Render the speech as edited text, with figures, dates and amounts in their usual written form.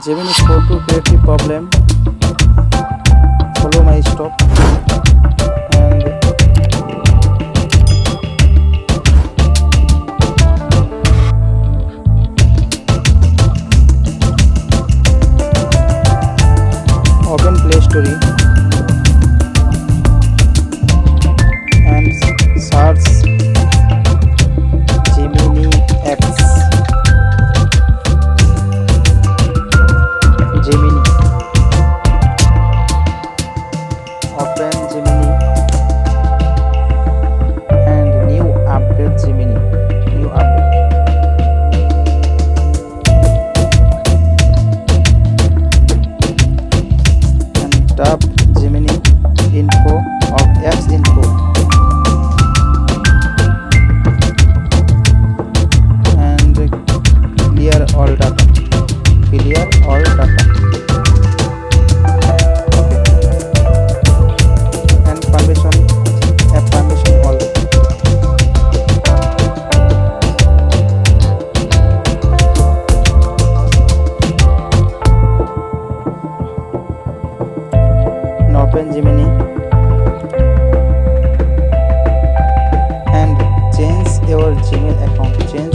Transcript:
Gemini photo creative problem. Follow my stop and open Play Store and search Gemini apps. Gemini. Open Gemini and new update Gemini. New update. And tap Gemini info of apps info. And clear all data. Clear all data. Okay. And permission, app permission all. Now open Gemini and change your Gmail account. Change